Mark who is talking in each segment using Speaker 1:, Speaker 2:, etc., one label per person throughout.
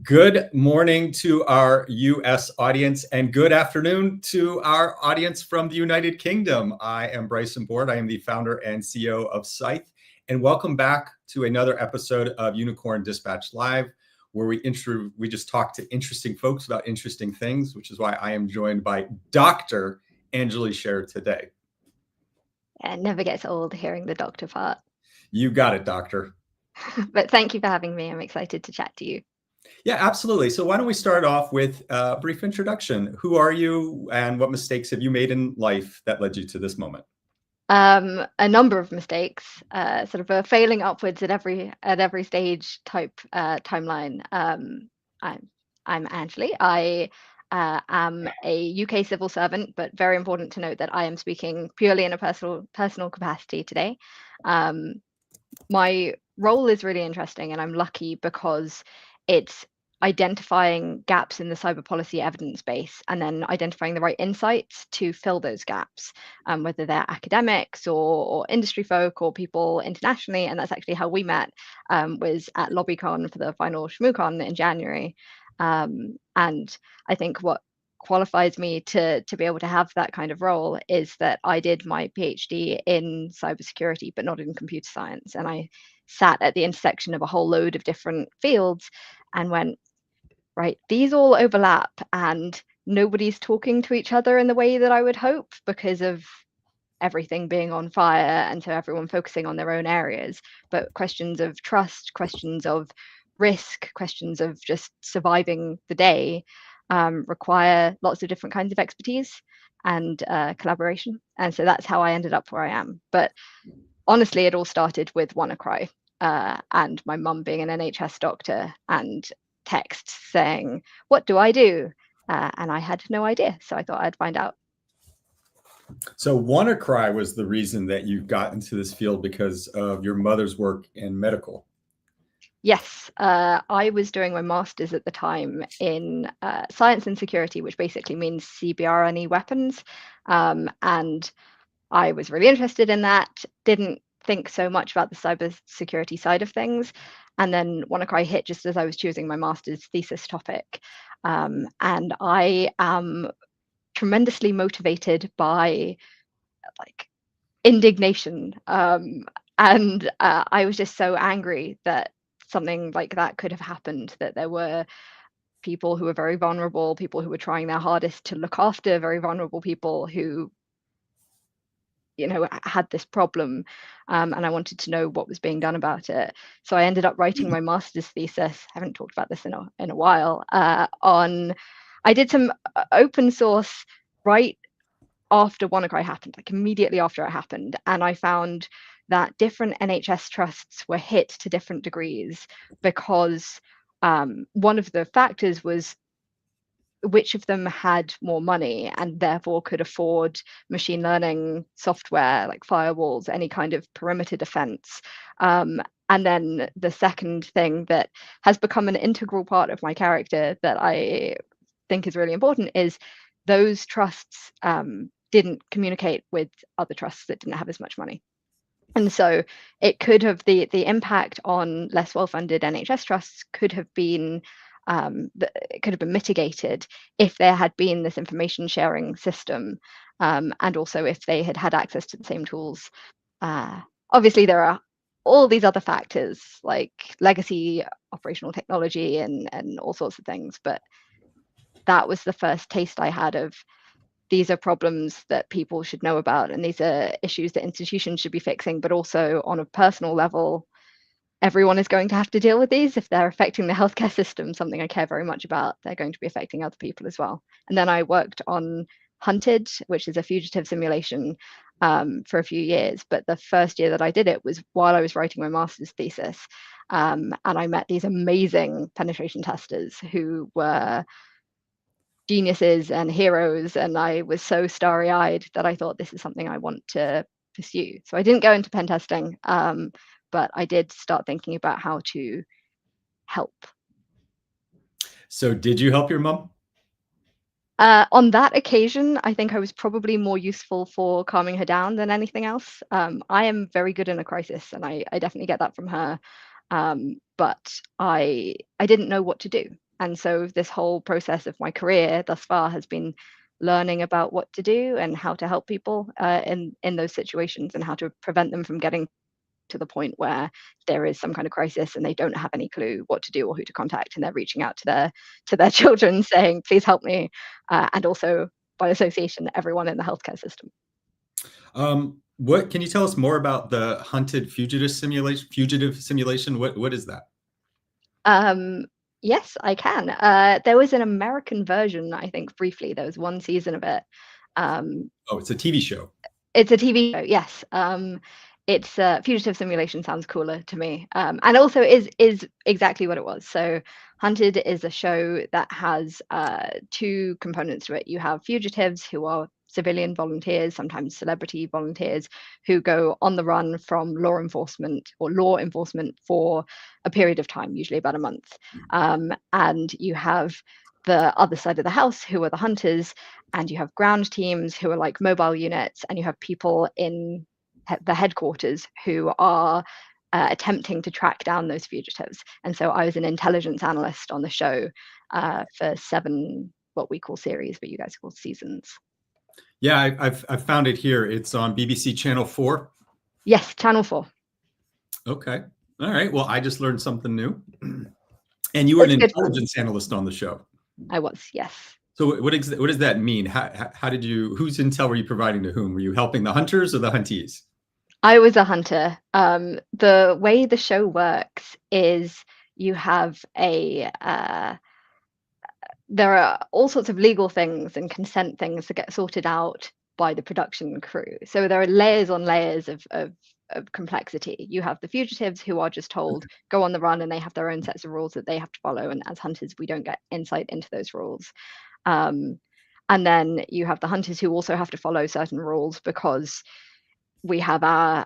Speaker 1: Good morning to our US audience and good afternoon to our audience from the United Kingdom. I am Bryson Bort. I am the founder and CEO of SCYTHE, and welcome back to another episode of Unicorn Dispatch Live, where we just talk to interesting folks about interesting things, which is why I am joined by Dr. Anjuli Shere today.
Speaker 2: It never gets old hearing the doctor part.
Speaker 1: You got it, doctor.
Speaker 2: But thank you for having me. I'm excited to chat to you.
Speaker 1: Yeah, absolutely. So why don't we start off with a brief introduction? Who are you and what mistakes have you made in life that led you to this moment?
Speaker 2: A number of mistakes, sort of a failing upwards at every stage type timeline. I'm Anjuli. I am a UK civil servant, but very important to note that I am speaking purely in a personal capacity today. My role is really interesting, and I'm lucky because it's identifying gaps in the cyber policy evidence base and then identifying the right insights to fill those gaps, whether they're academics or industry folk or people internationally. And that's actually how we met, was at LobbyCon for the final ShmooCon in January. And I think what qualifies me to be able to have that kind of role is that I did my PhD in cybersecurity, but not in computer science. And I sat at the intersection of a whole load of different fields and went, right, these all overlap and nobody's talking to each other in the way that I would hope because of everything being on fire. And so everyone focusing on their own areas, but questions of trust, questions of risk, questions of just surviving the day require lots of different kinds of expertise and collaboration. And so that's how I ended up where I am. But honestly, it all started with WannaCry and my mum being an NHS doctor and texts saying, "What do I do?" And I had no idea. So I thought I'd find out.
Speaker 1: So WannaCry was the reason that you got into this field because of your mother's work in medical.
Speaker 2: Yes, I was doing my master's at the time in science and security, which basically means CBRNE weapons. And I was really interested in that, didn't think so much about the cybersecurity side of things. And then WannaCry hit just as I was choosing my master's thesis topic. And I am tremendously motivated by like indignation. And I was just so angry that something like that could have happened, that there were people who were very vulnerable, people who were trying their hardest to look after very vulnerable people who, had this problem. And I wanted to know what was being done about it. So I ended up writing my master's thesis. I haven't talked about this in a while. I did some open source right after WannaCry happened, like immediately after it happened. And I found that different NHS trusts were hit to different degrees because one of the factors was which of them had more money and therefore could afford machine learning software like firewalls, any kind of perimeter defense. And then the second thing that has become an integral part of my character that I think is really important is those trusts didn't communicate with other trusts that didn't have as much money. And so it could have the impact on less well-funded NHS trusts could have been mitigated if there had been this information sharing system, and also if they had had access to the same tools. Obviously, there are all these other factors like legacy operational technology and all sorts of things, but that was the first taste I had of these are problems that people should know about, and these are issues that institutions should be fixing, but also on a personal level, everyone is going to have to deal with these. If they're affecting the healthcare system, something I care very much about, they're going to be affecting other people as well. And then I worked on Hunted, which is a fugitive simulation, for a few years. But the first year that I did it was while I was writing my master's thesis. And I met these amazing penetration testers who were geniuses and heroes. And I was so starry-eyed that I thought this is something I want to pursue. So I didn't go into pen testing, but I did start thinking about how to help.
Speaker 1: So did you help your mom?
Speaker 2: On that occasion, I think I was probably more useful for calming her down than anything else. I am very good in a crisis, and I definitely get that from her. But I didn't know what to do. And so this whole process of my career thus far has been learning about what to do and how to help people in those situations, and how to prevent them from getting to the point where there is some kind of crisis and they don't have any clue what to do or who to contact, and they're reaching out to their children saying, please help me, and also by association everyone in the healthcare system.
Speaker 1: What can you tell us more about the hunted fugitive simulation? What is that?
Speaker 2: um, yes, I can. There was an American version, I think, briefly. There was one season of it. um,
Speaker 1: Oh, it's a TV show.
Speaker 2: It's a TV show, yes. It's Fugitive Simulation sounds cooler to me, and also is exactly what it was. So, Hunted is a show that has two components to it. You have fugitives who are civilian volunteers, sometimes celebrity volunteers, who go on the run from law enforcement for a period of time, usually about a month. And you have the other side of the house who are the hunters, and you have ground teams who are like mobile units, and you have people in the headquarters who are attempting to track down those fugitives. And so I was an intelligence analyst on the show for 7, what we call series, but you guys call seasons.
Speaker 1: Yeah, I've found it here. It's on BBC Channel 4.
Speaker 2: Yes, Channel 4.
Speaker 1: Okay. All right. Well, I just learned something new. And you were an intelligence analyst on the show.
Speaker 2: I was, yes.
Speaker 1: So what does that mean? How did you, whose intel were you providing to whom? Were you helping the hunters or the huntees?
Speaker 2: I was a hunter. The way the show works is you have there are all sorts of legal things and consent things that get sorted out by the production crew. So there are layers on layers of complexity. You have the fugitives who are just told, go on the run, and they have their own sets of rules that they have to follow. And as hunters, we don't get insight into those rules. And then you have the hunters who also have to follow certain rules, because we have our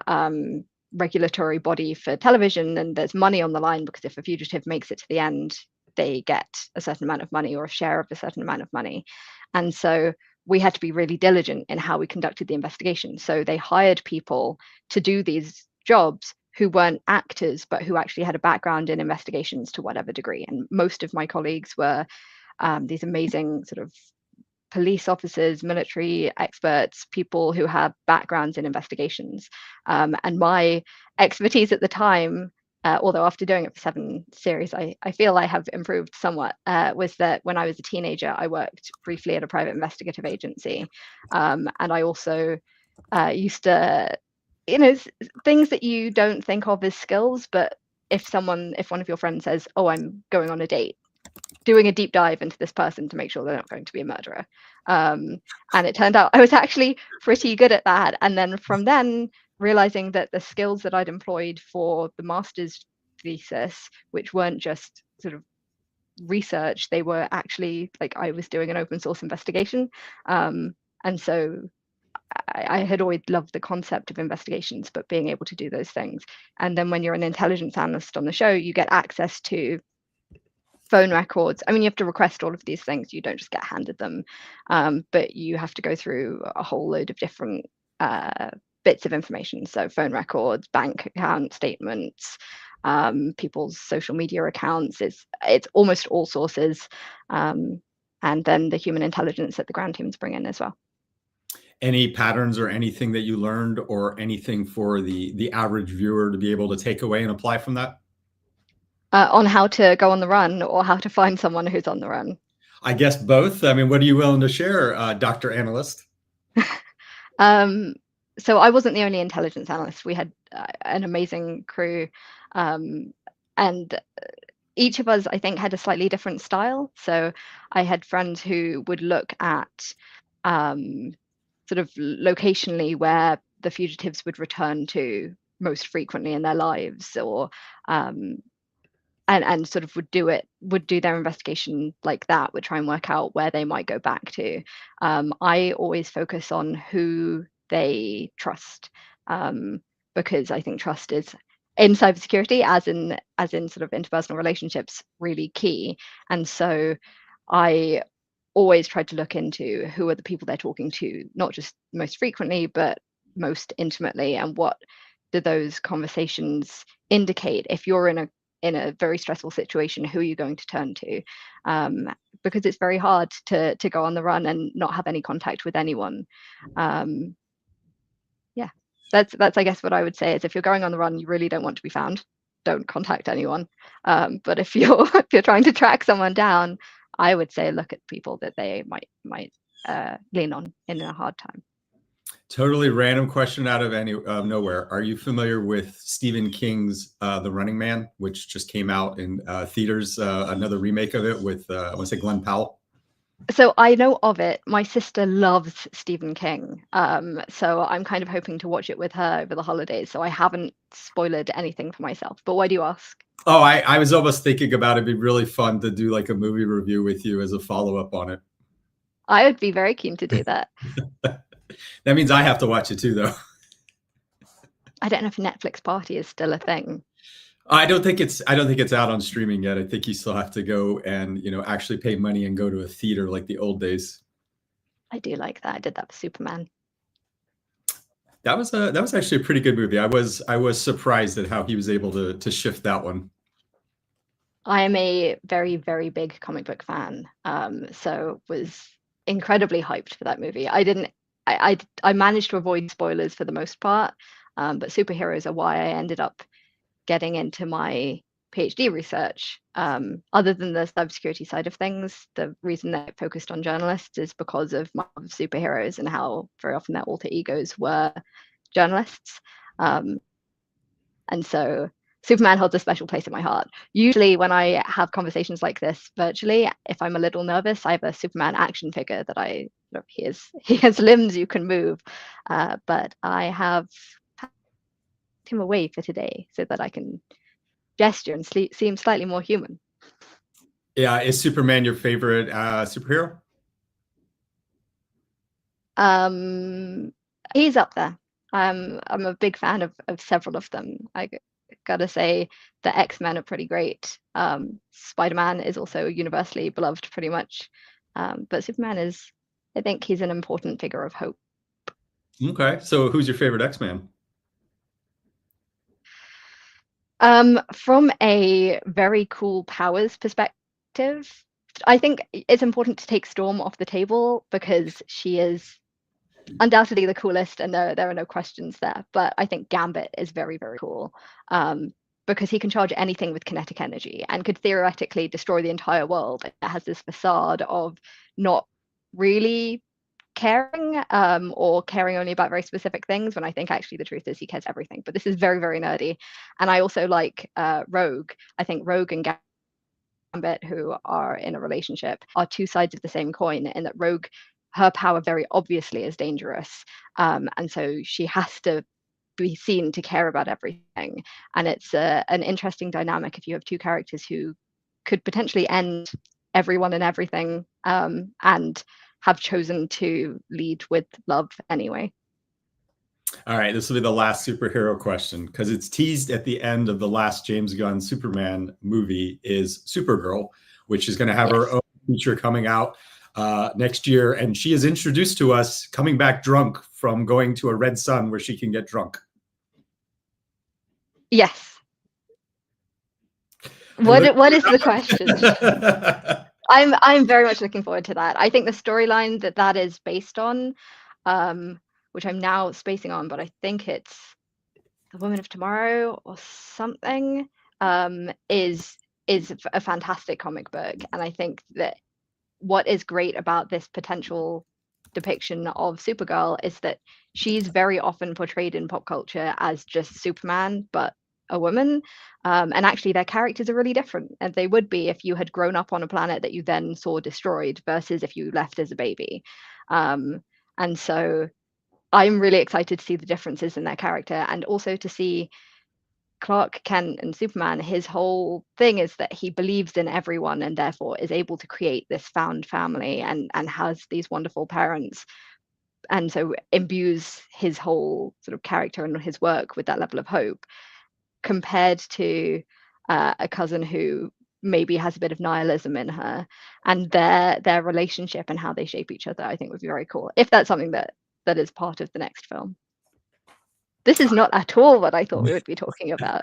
Speaker 2: regulatory body for television, and there's money on the line, because if a fugitive makes it to the end, they get a certain amount of money or a share of a certain amount of money. And so we had to be really diligent in how we conducted the investigation. So they hired people to do these jobs who weren't actors, but who actually had a background in investigations to whatever degree. And most of my colleagues were these amazing sort of police officers, military experts, people who have backgrounds in investigations. And my expertise at the time, although after doing it for 7 series, I feel I have improved somewhat, was that when I was a teenager, I worked briefly at a private investigative agency. And I also used to, things that you don't think of as skills, but if one of your friends says, oh, I'm going on a date, doing a deep dive into this person to make sure they're not going to be a murderer. And it turned out I was actually pretty good at that. And then from then, realizing that the skills that I'd employed for the master's thesis, which weren't just sort of research, they were actually like I was doing an open source investigation. And so I had always loved the concept of investigations, but being able to do those things. And then when you're an intelligence analyst on the show, you get access to phone records. I mean, you have to request all of these things. You don't just get handed them, but you have to go through a whole load of different bits of information. So phone records, bank account statements, people's social media accounts. It's almost all sources, and then the human intelligence that the ground teams bring in as well.
Speaker 1: Any patterns or anything that you learned, or anything for the average viewer to be able to take away and apply from that?
Speaker 2: On how to go on the run, or how to find someone who's on the run?
Speaker 1: I guess both. I mean, what are you willing to share, Dr. Analyst?
Speaker 2: So I wasn't the only intelligence analyst. We had an amazing crew, and each of us, I think, had a slightly different style. So I had friends who would look at sort of locationally where the fugitives would return to most frequently in their lives, or and sort of would do their investigation like that, would try and work out where they might go back to. I always focus on who they trust, because I think trust is, in cybersecurity, as in sort of interpersonal relationships, really key. And so I always tried to look into who are the people they're talking to, not just most frequently, but most intimately, and what do those conversations indicate. If you're in a in a very stressful situation, who are you going to turn to? Because it's very hard to go on the run and not have any contact with anyone. Yeah, that's I guess what I would say is, if you're going on the run, you really don't want to be found, don't contact anyone. But if you're if you're trying to track someone down, I would say look at people that they might lean on in a hard time.
Speaker 1: Totally random question out of nowhere. Are you familiar with Stephen King's The Running Man, which just came out in theaters? Another remake of it with I want to say Glenn Powell.
Speaker 2: So I know of it. My sister loves Stephen King, so I'm kind of hoping to watch it with her over the holidays. So I haven't spoiled anything for myself. But why do you ask?
Speaker 1: Oh, I was almost thinking about it'd be really fun to do like a movie review with you as a follow-up on it.
Speaker 2: I would be very keen to do that.
Speaker 1: That means I have to watch it too, though.
Speaker 2: I don't know if Netflix Party is still a thing.
Speaker 1: I don't think it's out on streaming yet. I think you still have to go and actually pay money and go to a theater like the old days.
Speaker 2: I do like that. I did that for Superman.
Speaker 1: That was actually a pretty good movie. I was surprised at how he was able to shift that one.
Speaker 2: I am a very, very big comic book fan, so was incredibly hyped for that movie. I managed to avoid spoilers for the most part, but superheroes are why I ended up getting into my PhD research. Other than the cybersecurity side of things, the reason that I focused on journalists is because of my love of superheroes and how very often their alter egos were journalists. And so Superman holds a special place in my heart. Usually when I have conversations like this virtually, if I'm a little nervous, I have a Superman action figure that he has limbs you can move, but I have him away for today so that I can gesture and seem slightly more human.
Speaker 1: Yeah, is Superman your favorite superhero?
Speaker 2: He's up there. I'm a big fan of several of them. I gotta say the X-Men are pretty great. Spider-Man is also universally beloved pretty much. But Superman I think he's an important figure of hope.
Speaker 1: Okay, so who's your favorite X-Man?
Speaker 2: From a very cool powers perspective, I think it's important to take Storm off the table because she is undoubtedly the coolest, and there are no questions there. But I think Gambit is very, very cool, because he can charge anything with kinetic energy and could theoretically destroy the entire world. It has this facade of not really caring, or caring only about very specific things, when I think actually the truth is he cares everything. But this is very, very nerdy. And I also like Rogue. I think Rogue and Gambit, who are in a relationship, are two sides of the same coin, in that Rogue, her power very obviously is dangerous, and so she has to be seen to care about everything. And it's an interesting dynamic if you have two characters who could potentially end everyone and everything, and have chosen to lead with love anyway.
Speaker 1: All right, this will be the last superhero question because it's teased at the end of the last James Gunn Superman movie is Supergirl, which is going to have her own feature coming out next year. And she is introduced to us coming back drunk from going to a red sun where she can get drunk.
Speaker 2: Yes. What is the question? I'm very much looking forward to that. I think the storyline that is based on, which I'm now spacing on, but I think it's The Woman of Tomorrow or something, is a fantastic comic book. And I think that what is great about this potential depiction of Supergirl is that she's very often portrayed in pop culture as just Superman, but a woman. And actually their characters are really different, and they would be if you had grown up on a planet that you then saw destroyed versus if you left as a baby. And so I'm really excited to see the differences in their character, and also to see Clark Kent and Superman. His whole thing is that he believes in everyone and therefore is able to create this found family and has these wonderful parents, and so imbues his whole sort of character and his work with that level of hope, compared to a cousin who maybe has a bit of nihilism in her. And their relationship and how they shape each other, I think, would be very cool if that's something that is part of the next film. This is not at all what I thought we would be talking about.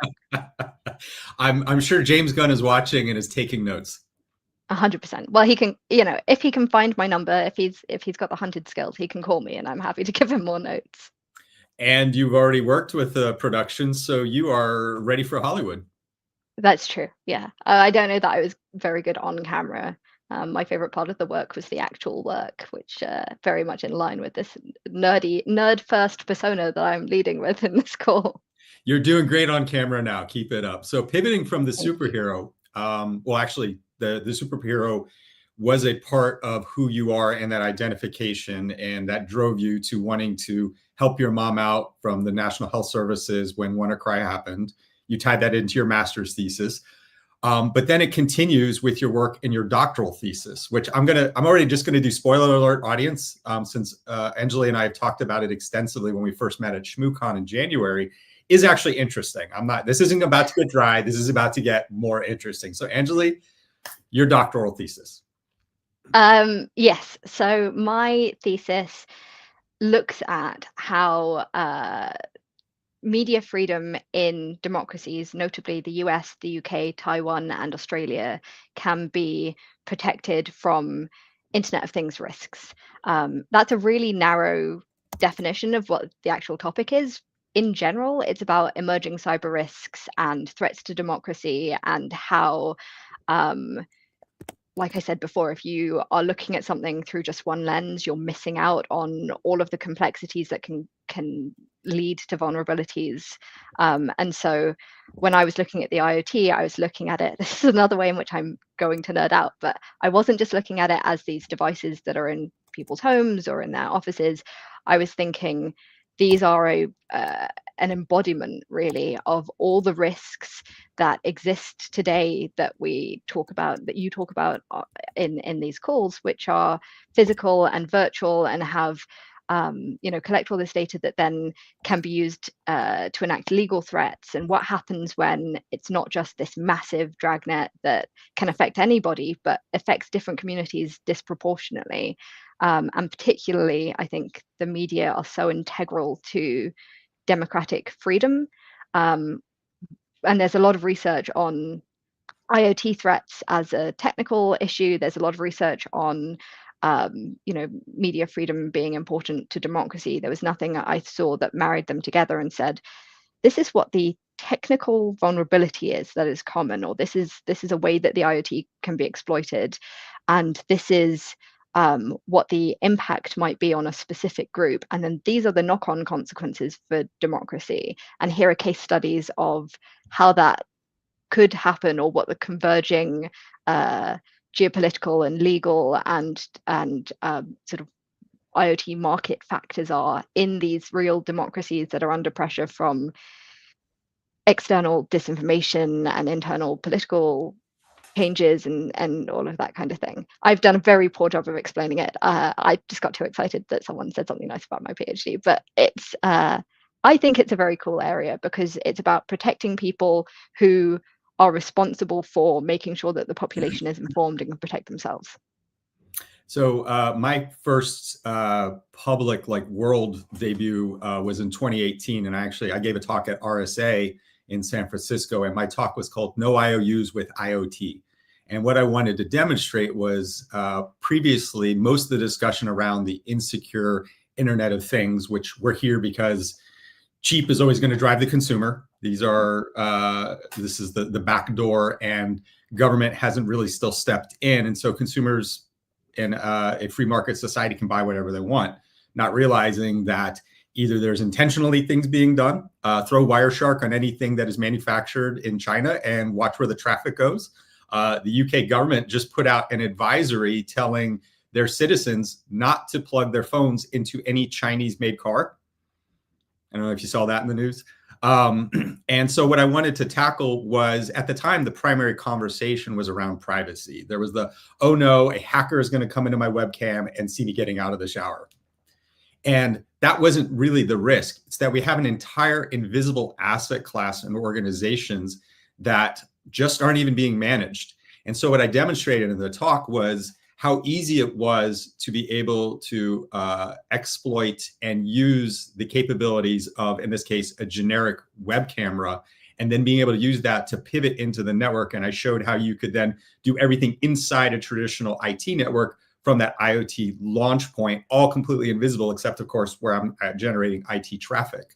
Speaker 1: I'm sure James Gunn is watching and is taking notes.
Speaker 2: 100%. Well, he can, if he can find my number, if he's got the hunted skills, he can call me, and I'm happy to give him more notes.
Speaker 1: And you've already worked with the production, so you are ready for Hollywood.
Speaker 2: That's true. Yeah. I don't know that I was very good on camera. My favorite part of the work was the actual work, which very much in line with this nerd first persona that I'm leading with in this call.
Speaker 1: You're doing great on camera now. Keep it up. So pivoting from the
Speaker 2: Thank you.
Speaker 1: superhero, well, actually, the superhero was a part of who you are and that identification, and that drove you to wanting to help your mom out from the National Health Services when WannaCry happened. You tied that into your master's thesis. But then it continues with your work in your doctoral thesis, which I'm already just gonna do spoiler alert, audience, since Anjuli and I have talked about it extensively when we first met at ShmooCon in January, is actually interesting. This isn't about to get dry. This is about to get more interesting. So Anjuli, your doctoral thesis.
Speaker 2: Yes. So my thesis looks at how media freedom in democracies, notably the US, the UK, Taiwan, and Australia, can be protected from Internet of Things risks. That's a really narrow definition of what the actual topic is. In general, it's about emerging cyber risks and threats to democracy, and how like I said before, if you are looking at something through just one lens, you're missing out on all of the complexities that can lead to vulnerabilities. And so when I was looking at the IoT, I was looking at it, this is another way in which I'm going to nerd out, but I wasn't just looking at it as these devices that are in people's homes or in their offices. I was thinking these are an embodiment really of all the risks that exist today that we talk about, that you talk about in these calls, which are physical and virtual, and have collect all this data that then can be used to enact legal threats. And what happens when it's not just this massive dragnet that can affect anybody, but affects different communities disproportionately. And particularly, I think the media are so integral to democratic freedom. And there's a lot of research on IoT threats as a technical issue. There's a lot of research on media freedom being important to democracy. There was nothing I saw that married them together and said, this is what the technical vulnerability is that is common, or this is a way that the IoT can be exploited, and this is what the impact might be on a specific group. And then these are the knock-on consequences for democracy. And here are case studies of how that could happen, or what the converging geopolitical and legal and sort of IoT market factors are in these real democracies that are under pressure from external disinformation and internal political changes and all of that kind of thing. I've done a very poor job of explaining it. I just got too excited that someone said something nice about my PhD, but it's I think it's a very cool area because it's about protecting people who are responsible for making sure that the population is informed and can protect themselves.
Speaker 1: So my first public world debut was in 2018, and I gave a talk at RSA in San Francisco, and my talk was called "No IOUs with IoT." And what I wanted to demonstrate was previously most of the discussion around the insecure Internet of Things, which we're here because cheap is always going to drive the consumer. These are this is the back door, and government hasn't really still stepped in, and so consumers in a free market society can buy whatever they want, not realizing that either there's intentionally things being done, throw Wireshark on anything that is manufactured in China and watch where the traffic goes. The UK government just put out an advisory telling their citizens not to plug their phones into any Chinese-made car. I don't know if you saw that in the news. And so what I wanted to tackle was, at the time, the primary conversation was around privacy. There was the, oh no, a hacker is going to come into my webcam and see me getting out of the shower. And that wasn't really the risk. It's that we have an entire invisible asset class and organizations that just aren't even being managed. And so what I demonstrated in the talk was how easy it was to be able to exploit and use the capabilities of, in this case, a generic web camera, and then being able to use that to pivot into the network. And I showed how you could then do everything inside a traditional IT network from that IoT launch point, all completely invisible, except of course where I'm generating IT traffic.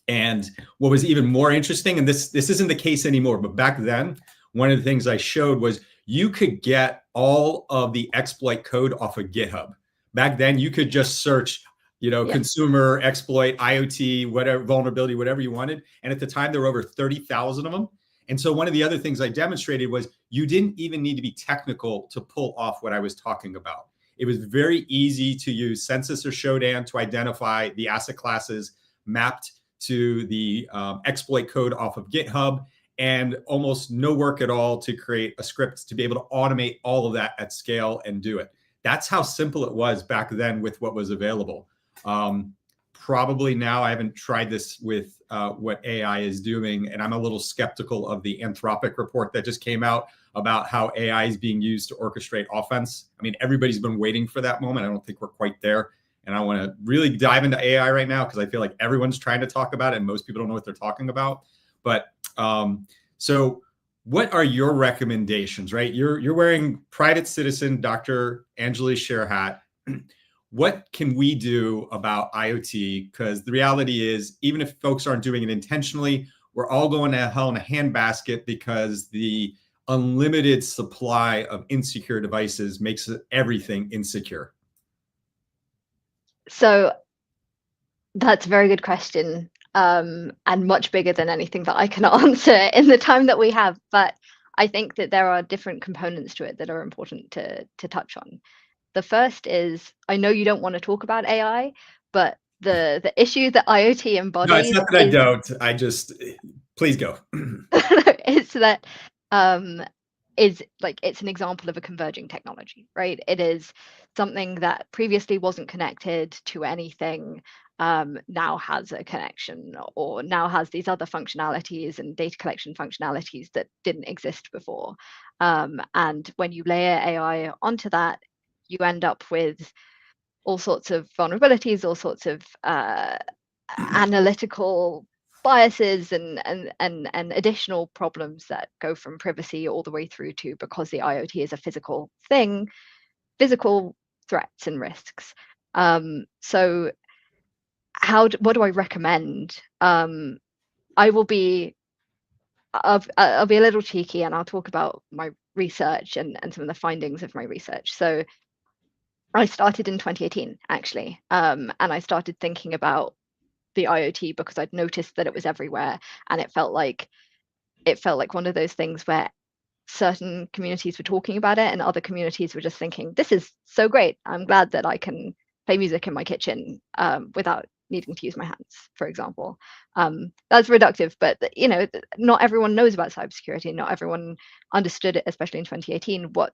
Speaker 1: And what was even more interesting, and this isn't the case anymore, but back then, one of the things I showed was you could get all of the exploit code off of GitHub. Back then, you could just search, consumer exploit, IoT, whatever, vulnerability, whatever you wanted. And at the time, there were over 30,000 of them. And so one of the other things I demonstrated was you didn't even need to be technical to pull off what I was talking about. It was very easy to use Census or Shodan to identify the asset classes mapped to the exploit code off of GitHub, and almost no work at all to create a script to be able to automate all of that at scale and do it. That's how simple it was back then with what was available. Probably now, I haven't tried this with what AI is doing, and I'm a little skeptical of the Anthropic report that just came out about how AI is being used to orchestrate offense. I mean, everybody's been waiting for that moment. I don't think we're quite there. And I want to really dive into AI right now because I feel like everyone's trying to talk about it and most people don't know what they're talking about. But so what are your recommendations, right? You're wearing private citizen Dr. Anjuli Shere hat. What can we do about IoT? Because the reality is, even if folks aren't doing it intentionally, we're all going to hell in a handbasket because the unlimited supply of insecure devices makes everything insecure.
Speaker 2: So that's a very good question, and much bigger than anything that I can answer in the time that we have. But I think that there are different components to it that are important to touch on. The first is, I know you don't want to talk about AI, but the issue that IoT embodies.
Speaker 1: No, it's not that I don't. I just, please go.
Speaker 2: It's that it's an example of a converging technology, right? It is something that previously wasn't connected to anything, now has a connection, or now has these other functionalities and data collection functionalities that didn't exist before. And when you layer AI onto that, you end up with all sorts of vulnerabilities, all sorts of analytical biases and additional problems that go from privacy all the way through to, because the IoT is a physical thing, physical threats and risks. So what do I recommend? I'll be a little cheeky and I'll talk about my research and some of the findings of my research. So I started in 2018 actually, and I started thinking about the IoT because I'd noticed that it was everywhere, and it felt like one of those things where certain communities were talking about it and other communities were just thinking, this is so great, I'm glad that I can play music in my kitchen without needing to use my hands, for example. That's reductive, but not everyone knows about cybersecurity. Not everyone understood it, especially in 2018, what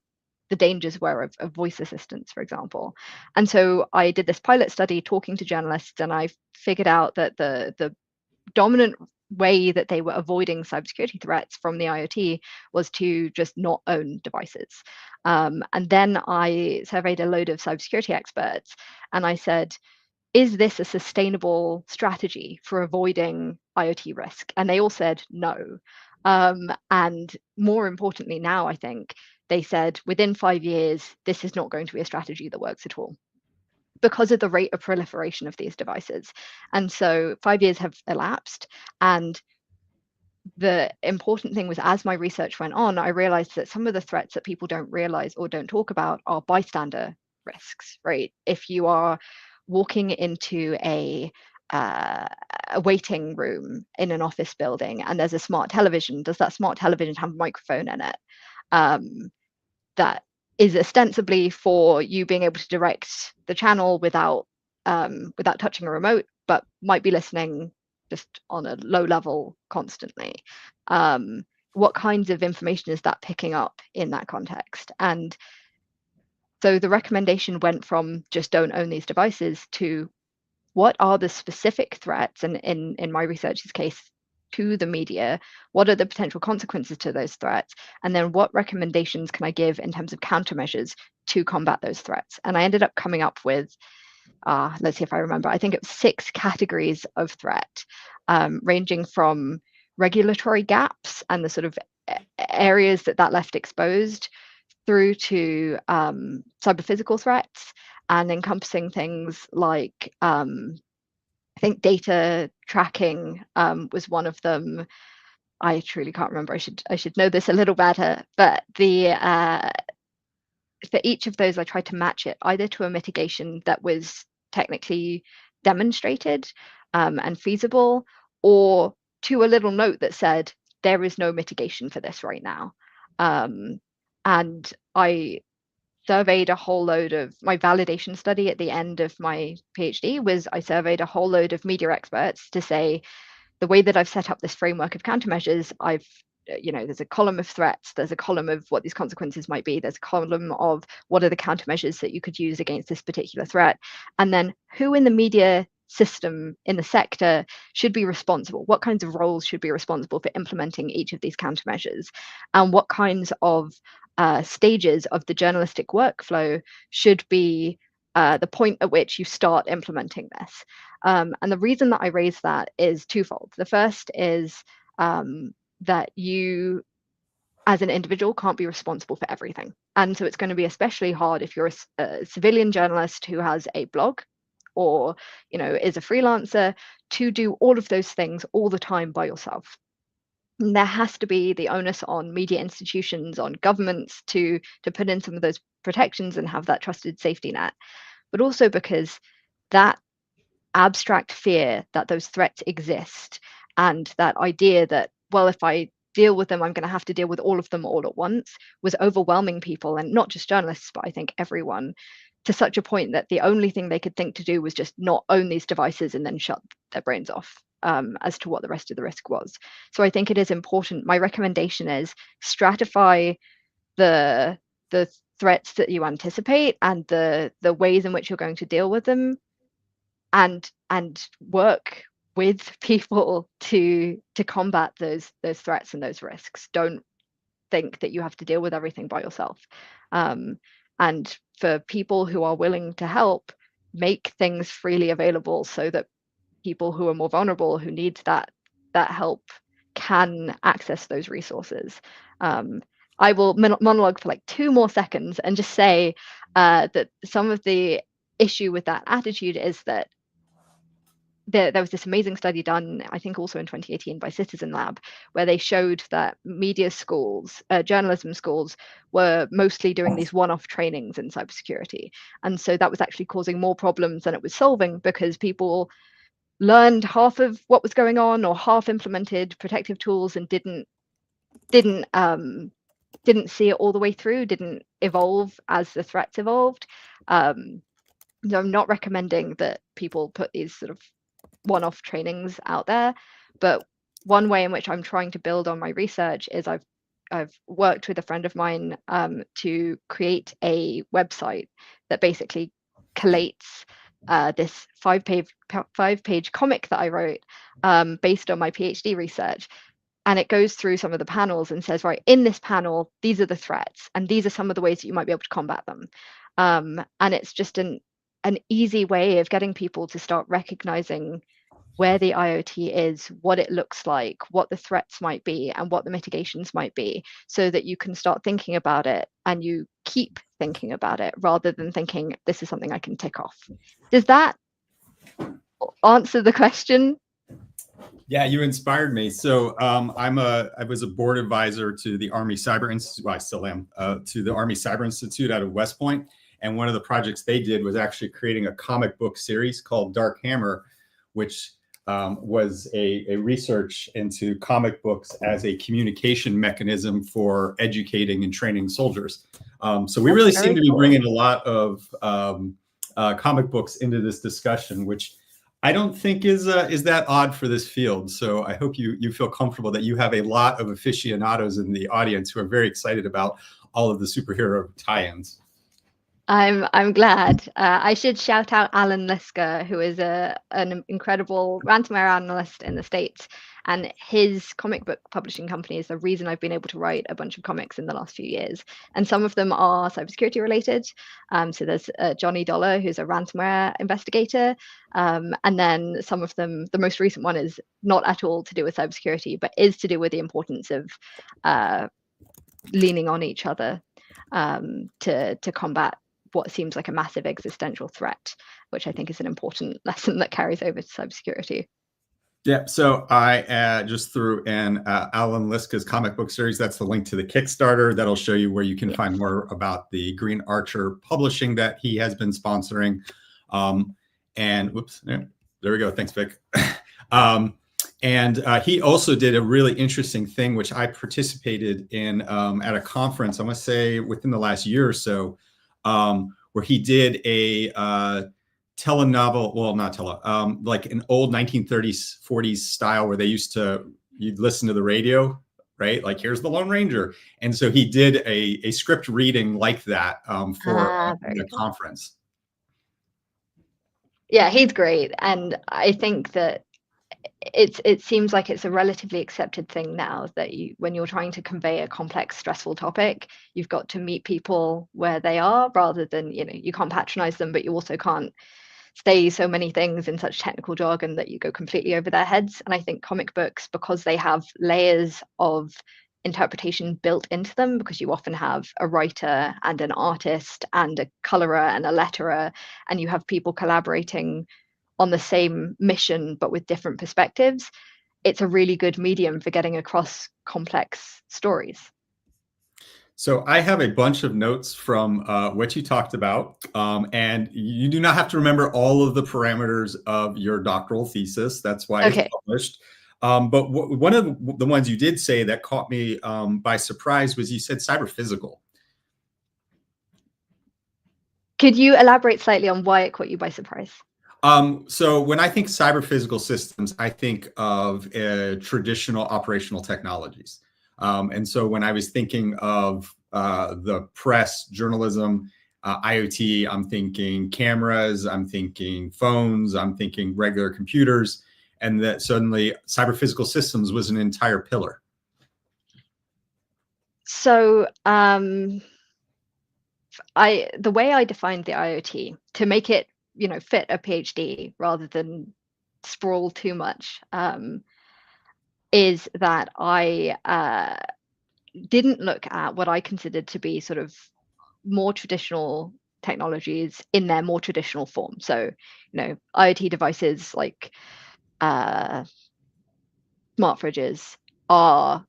Speaker 2: the dangers were of voice assistants, for example. And so I did this pilot study talking to journalists, and I figured out that the dominant way that they were avoiding cybersecurity threats from the IoT was to just not own devices. And then I surveyed a load of cybersecurity experts, and I said, is this a sustainable strategy for avoiding IoT risk? And they all said no. And more importantly now, I think, they said within 5 years, this is not going to be a strategy that works at all because of the rate of proliferation of these devices. And so 5 years have elapsed. And the important thing was, as my research went on, I realized that some of the threats that people don't realize or don't talk about are bystander risks, right? If you are walking into a waiting room in an office building and there's a smart television, does that smart television have a microphone in it? That is ostensibly for you being able to direct the channel without touching a remote, but might be listening just on a low level constantly. What kinds of information is that picking up in that context? And so the recommendation went from just don't own these devices to what are the specific threats, and in my research's case, to the media, what are the potential consequences to those threats? And then what recommendations can I give in terms of countermeasures to combat those threats? And I ended up coming up with let's see if I remember, I think it was 6 categories of threat, ranging from regulatory gaps and the sort of areas that left exposed, through to cyber physical threats, and encompassing things like I think data tracking was one of them. I truly can't remember. I should know this a little better, but for each of those, I tried to match it either to a mitigation that was technically demonstrated and feasible, or to a little note that said there is no mitigation for this right now. And I surveyed a whole load of my validation study at the end of my PhD was I surveyed a whole load of media experts to say, the way that I've set up this framework of countermeasures, there's a column of threats, there's a column of what these consequences might be, there's a column of what are the countermeasures that you could use against this particular threat, and then who in the media system, in the sector, should be responsible, what kinds of roles should be responsible for implementing each of these countermeasures, and what kinds of stages of the journalistic workflow should be the point at which you start implementing this. And the reason that I raise that is twofold. The first is that you, as an individual, can't be responsible for everything. And so it's going to be especially hard if you're a civilian journalist who has a blog or is a freelancer, to do all of those things all the time by yourself. And there has to be the onus on media institutions, on governments to put in some of those protections and have that trusted safety net. But also because that abstract fear that those threats exist, and that idea that, well, if I deal with them, I'm going to have to deal with all of them all at once, was overwhelming people, and not just journalists, but I think everyone, to such a point that the only thing they could think to do was just not own these devices and then shut their brains off as to what the rest of the risk was. So I think it is important. My recommendation is stratify the threats that you anticipate and the ways in which you're going to deal with them, and work with people to combat those threats and those risks. Don't think that you have to deal with everything by yourself. And for people who are willing to help, make things freely available so that people who are more vulnerable, who need that help, can access those resources. I will monologue for like 2 more seconds and just say that some of the issue with that attitude is that there was this amazing study done, I think also in 2018 by Citizen Lab, where they showed that media schools, journalism schools, were mostly doing these one-off trainings in cybersecurity. And so that was actually causing more problems than it was solving, because people learned half of what was going on or half implemented protective tools and didn't see it all the way through, didn't evolve as the threats evolved. So I'm not recommending that people put these sort of one-off trainings out there, but one way in which I'm trying to build on my research is I've worked with a friend of mine to create a website that basically collates this 5-page comic that I wrote based on my PhD research. And it goes through some of the panels and says, right, in this panel, these are the threats, and these are some of the ways that you might be able to combat them. And it's just an easy way of getting people to start recognizing where the IoT is, what it looks like, what the threats might be, and what the mitigations might be, so that you can start thinking about it and you keep thinking about it, rather than thinking this is something I can tick off. Does that answer the question?
Speaker 1: Yeah, you inspired me. So I was a board advisor to the Army Cyber Institute. Well, I still am, to the Army Cyber Institute out of West Point. And one of the projects they did was actually creating a comic book series called Dark Hammer, which was a research into comic books as a communication mechanism for educating and training soldiers. So we really seem to be bringing a lot of comic books into this discussion, which I don't think is that odd for this field. So I hope you feel comfortable that you have a lot of aficionados in the audience who are very excited about all of the superhero tie-ins.
Speaker 2: I'm glad. I should shout out Alan Lisker, who is an incredible ransomware analyst in the States. And his comic book publishing company is the reason I've been able to write a bunch of comics in the last few years. And some of them are cybersecurity related. So there's Johnny Dollar, who's a ransomware investigator. And then some of them, the most recent one is not at all to do with cybersecurity, but is to do with the importance of leaning on each other to combat what seems like a massive existential threat, which I think is an important lesson that carries over to cybersecurity.
Speaker 1: Yeah, so I just threw in Alan Liska's comic book series. That's the link to the Kickstarter. That'll show you where you can find more about the Green Archer publishing that he has been sponsoring. And whoops, there we go. Thanks, Vic. And he also did a really interesting thing, which I participated in at a conference, I want to say within the last year or so, where he did a telenovel, well, not like an old 1930s, 40s style where they you'd listen to the radio, right? Like, here's the Lone Ranger. And so he did a script reading like that for the conference.
Speaker 2: Yeah, he's great. And I think that it seems like it's a relatively accepted thing now that when you're trying to convey a complex, stressful topic, you've got to meet people where they are, rather than, you can't patronize them, but you also can't say so many things in such technical jargon that you go completely over their heads. And I think comic books, because they have layers of interpretation built into them, because you often have a writer and an artist and a colorer and a letterer, and you have people collaborating on the same mission but with different perspectives, it's a really good medium for getting across complex stories.
Speaker 1: So I have a bunch of notes from what you talked about, and you do not have to remember all of the parameters of your doctoral thesis. That's why it's published. But one of the ones you did say that caught me by surprise was you said cyber-physical.
Speaker 2: Could you elaborate slightly on why it caught you by surprise?
Speaker 1: So when I think cyber-physical systems, I think of traditional operational technologies. And so when I was thinking of the press, journalism, IoT, I'm thinking cameras, I'm thinking phones, I'm thinking regular computers, and that suddenly cyber-physical systems was an entire pillar.
Speaker 2: So the way I defined the IoT, to make it fit a PhD rather than sprawl too much, is that I didn't look at what I considered to be sort of more traditional technologies in their more traditional form. So, IoT devices like smart fridges are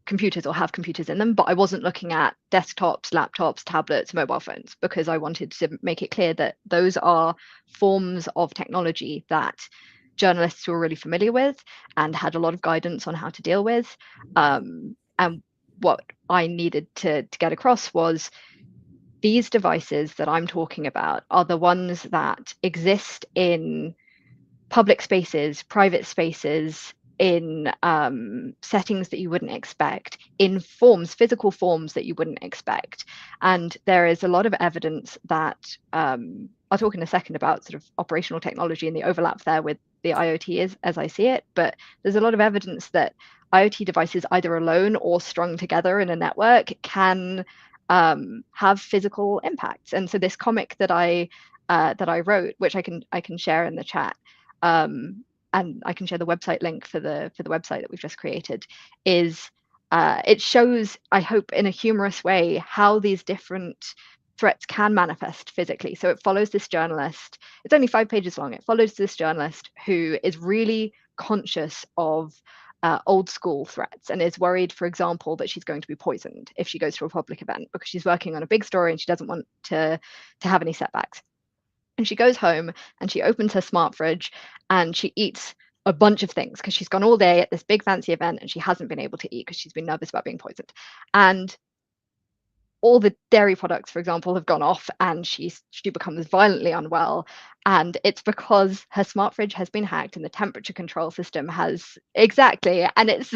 Speaker 2: computers or have computers in them, but I wasn't looking at desktops, laptops, tablets, mobile phones, because I wanted to make it clear that those are forms of technology that journalists were really familiar with and had a lot of guidance on how to deal with. And what I needed to get across was these devices that I'm talking about are the ones that exist in public spaces, private spaces, in settings that you wouldn't expect, in forms, physical forms that you wouldn't expect. And there is a lot of evidence that I'll talk in a second about sort of operational technology and the overlap there with the IoT is, as I see it, but there's a lot of evidence that IoT devices, either alone or strung together in a network, can have physical impacts. And so this comic that I wrote, which I can share in the chat, and I can share the website link for the website that we've just created, is it shows, I hope in a humorous way, how these different threats can manifest physically. So it follows this journalist. It's only 5 pages long. It follows this journalist who is really conscious of old school threats and is worried, for example, that she's going to be poisoned if she goes to a public event, because she's working on a big story and she doesn't want to have any setbacks. And she goes home and she opens her smart fridge and she eats a bunch of things because she's gone all day at this big fancy event and she hasn't been able to eat because she's been nervous about being poisoned. And all the dairy products, for example, have gone off and she becomes violently unwell. And it's because her smart fridge has been hacked and the temperature control system has, exactly. And it's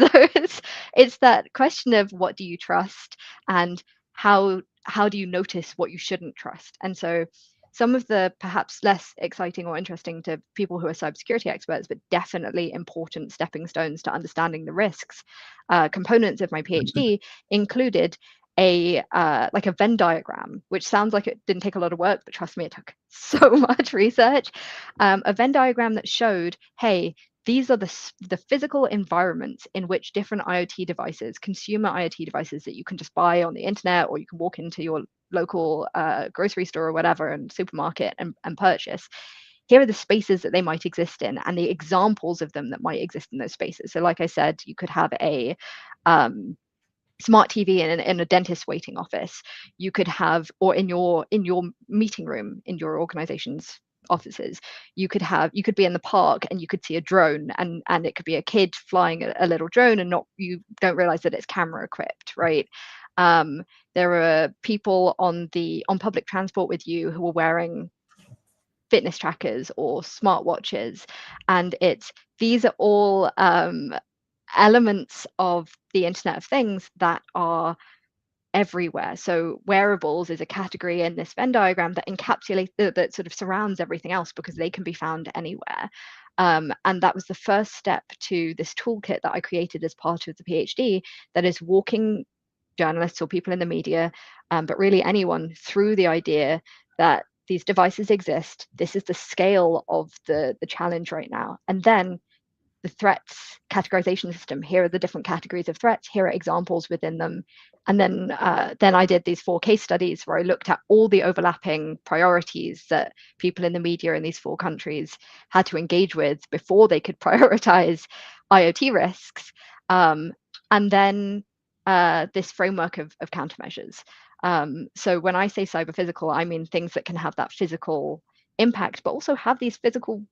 Speaker 2: that question of what do you trust and how do you notice what you shouldn't trust? And so some of the perhaps less exciting or interesting to people who are cybersecurity experts, but definitely important stepping stones to understanding the risks, components of my PhD included a like a Venn diagram, which sounds like it didn't take a lot of work, but trust me, it took so much research. A Venn diagram that showed, hey, these are the physical environments in which different IoT devices, consumer IoT devices that you can just buy on the internet, or you can walk into your local grocery store or whatever and supermarket and purchase. Here are the spaces that they might exist in and the examples of them that might exist in those spaces. So like I said, you could have a smart TV in a dentist waiting office. You could have, or in your meeting room in your organization's offices, you could be in the park and you could see a drone, and it could be a kid flying a little drone, and you don't realize that it's camera equipped, right? There are people on public transport with you who are wearing fitness trackers or smartwatches, and these are all elements of the Internet of Things that are everywhere. So wearables is a category in this Venn diagram that encapsulates, that sort of surrounds everything else, because they can be found anywhere. And that was the first step to this toolkit that I created as part of the PhD, that is walking journalists or people in the media, but really anyone, through the idea that these devices exist. This is the scale of the challenge right now. And then the threats categorization system. Here are the different categories of threats. Here are examples within them. And then I did these 4 case studies where I looked at all the overlapping priorities that people in the media in these 4 countries had to engage with before they could prioritize IoT risks. And then this framework of countermeasures. So when I say cyber physical, I mean things that can have that physical impact, but also have these physical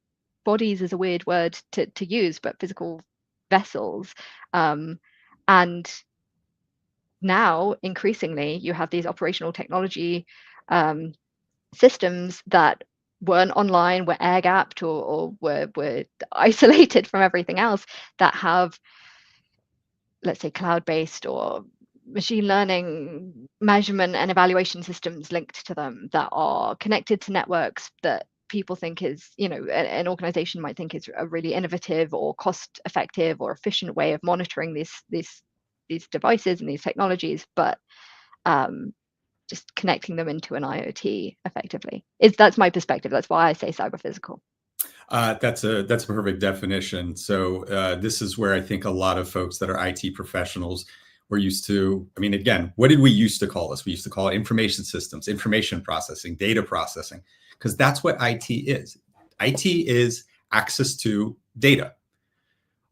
Speaker 2: bodies is a weird word to use, but physical vessels. And now, increasingly, you have these operational technology systems that weren't online, were air-gapped, or were isolated from everything else, that have, let's say, cloud-based or machine learning measurement and evaluation systems linked to them, that are connected to networks that people think is, an organization might think is a really innovative or cost effective or efficient way of monitoring these devices and these technologies, but just connecting them into an IoT effectively. That's my perspective. That's why I say cyber physical.
Speaker 1: That's a perfect definition. So this is where I think a lot of folks that are IT professionals were used to. I mean, again, what did we used to call this? We used to call it information systems, information processing, data processing, because that's what IT is. IT is access to data.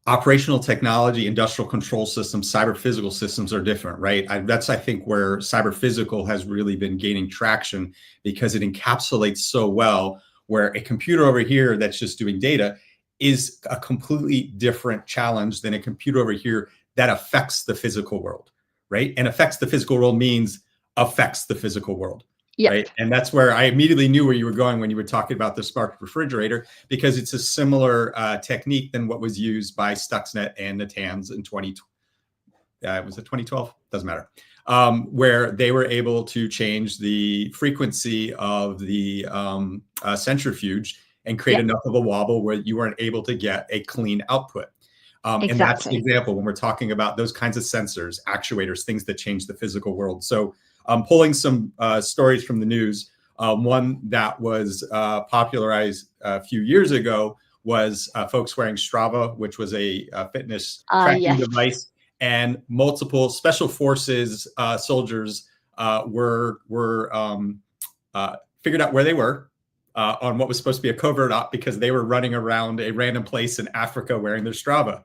Speaker 1: Operational technology, industrial control systems, cyber physical systems are different, right? That's, I think, where cyber physical has really been gaining traction, because it encapsulates so well, where a computer over here that's just doing data is a completely different challenge than a computer over here that affects the physical world, right? And affects the physical world means affects the physical world. Yep. Right. And that's where I immediately knew where you were going when you were talking about the smart refrigerator, because it's a similar technique than what was used by Stuxnet and Natanz in 2012? Doesn't matter. Where they were able to change the frequency of the centrifuge and create enough of a wobble where you weren't able to get a clean output. Exactly. And that's the example when we're talking about those kinds of sensors, actuators, things that change the physical world. So I'm pulling some stories from the news. One that was popularized a few years ago was folks wearing Strava, which was a fitness tracking device, and multiple special forces soldiers were figured out where they were on what was supposed to be a covert op, because they were running around a random place in Africa wearing their Strava.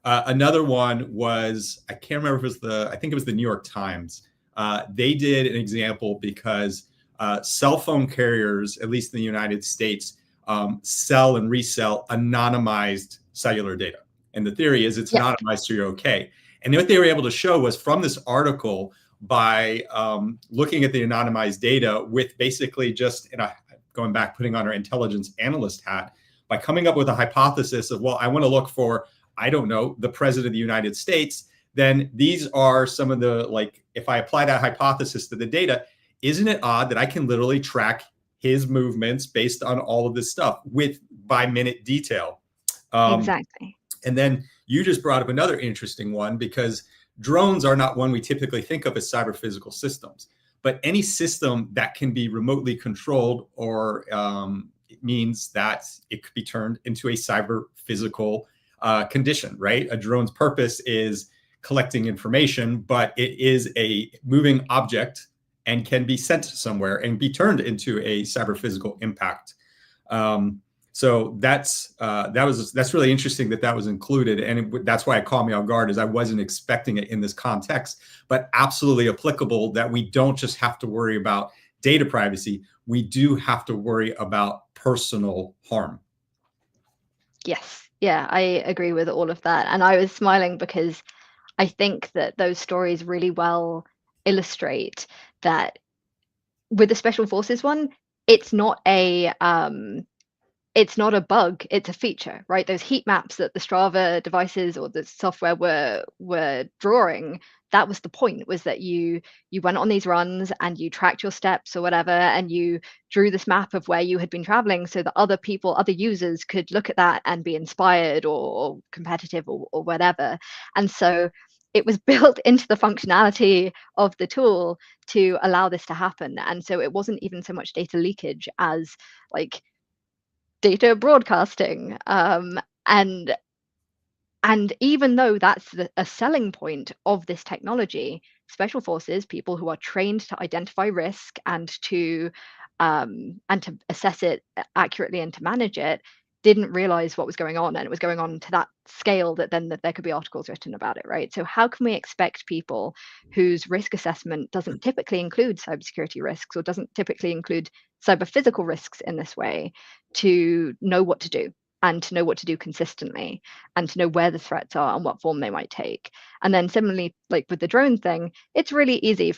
Speaker 1: Another one was, I can't remember if it was I think it was the New York Times. They did an example because cell phone carriers, at least in the United States, sell and resell anonymized cellular data. And the theory is it's anonymized, so you're okay. And what they were able to show was from this article, by looking at the anonymized data with basically just, going back, putting on our intelligence analyst hat, by coming up with a hypothesis of, well, I want to look for, I don't know, the president of the United States, then these are some of the, like, if I apply that hypothesis to the data, isn't it odd that I can literally track his movements based on all of this stuff with by minute detail?
Speaker 2: Exactly.
Speaker 1: And then you just brought up another interesting one, because drones are not one we typically think of as cyber physical systems, but any system that can be remotely controlled, or it means that it could be turned into a cyber physical condition, right? A drone's purpose is collecting information, but it is a moving object and can be sent somewhere and be turned into a cyber physical impact. So that's really interesting that was included, and that's why it caught me off guard, is I wasn't expecting it in this context, but absolutely applicable, that we don't just have to worry about data privacy, we do have to worry about personal harm.
Speaker 2: Yes, yeah, I agree with all of that, and I was smiling because I think that those stories really well illustrate that with the special forces one, it's not a bug, it's a feature, right? Those heat maps that the Strava devices or the software were drawing, that was the point, was that you went on these runs and you tracked your steps or whatever, and you drew this map of where you had been traveling so that other users could look at that and be inspired or competitive or whatever. And so it was built into the functionality of the tool to allow this to happen. And so it wasn't even so much data leakage as like data broadcasting. And even though that's a selling point of this technology, special forces, people who are trained to identify risk and to assess it accurately and to manage it, didn't realize what was going on, and it was going on to that scale that there could be articles written about it, right? So how can we expect people whose risk assessment doesn't typically include cybersecurity risks, or doesn't typically include cyber physical risks in this way, to know what to do, and to know what to do consistently, and to know where the threats are and what form they might take? And then similarly, like with the drone thing, it's really easy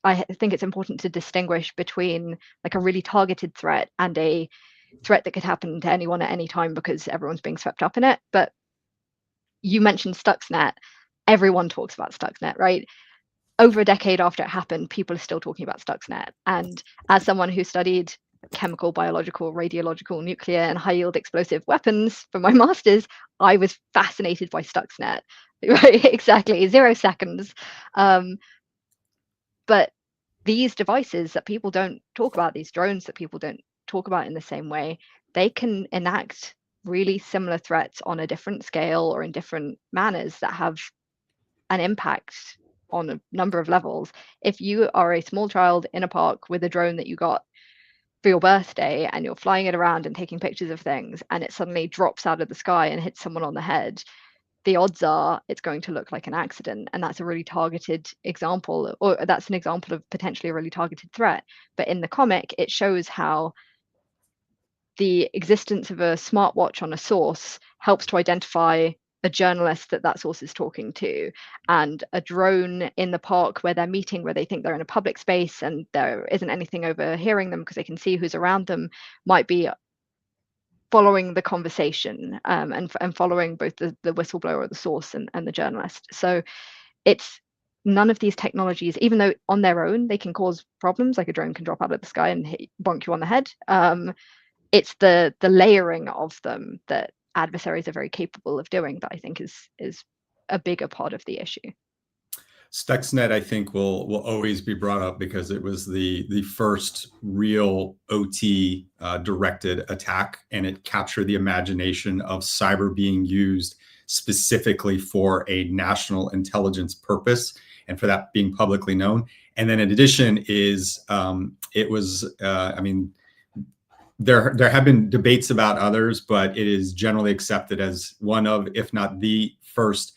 Speaker 2: I think it's important to distinguish between like a really targeted threat and a threat that could happen to anyone at any time because everyone's being swept up in it. But you mentioned Stuxnet. Everyone talks about Stuxnet, right? Over a decade after it happened, people are still talking about Stuxnet. And as someone who studied chemical, biological, radiological, nuclear, and high-yield explosive weapons for my master's, I was fascinated by Stuxnet. Right? Exactly, 0 seconds. But these devices that people don't talk about, these drones that people don't talk about in the same way, they can enact really similar threats on a different scale or in different manners that have an impact on a number of levels. If you are a small child in a park with a drone that you got for your birthday and you're flying it around and taking pictures of things, and it suddenly drops out of the sky and hits someone on the head, the odds are it's going to look like an accident. And that's a really targeted example, or that's an example of potentially a really targeted threat. But in the comic, it shows how the existence of a smartwatch on a source helps to identify a journalist that source is talking to, and a drone in the park where they're meeting, where they think they're in a public space and there isn't anything overhearing them because they can see who's around them, might be following the conversation, and following both the whistleblower or the source and the journalist. So it's none of these technologies, even though on their own they can cause problems, like a drone can drop out of the sky and bonk you on the head. It's the layering of them that adversaries are very capable of doing that I think is a bigger part of the issue.
Speaker 1: Stuxnet, I think, will always be brought up because it was the first real OT directed attack, and it captured the imagination of cyber being used specifically for a national intelligence purpose, and for that being publicly known. And then in addition is it was I mean, there have been debates about others, but it is generally accepted as one of, if not the first,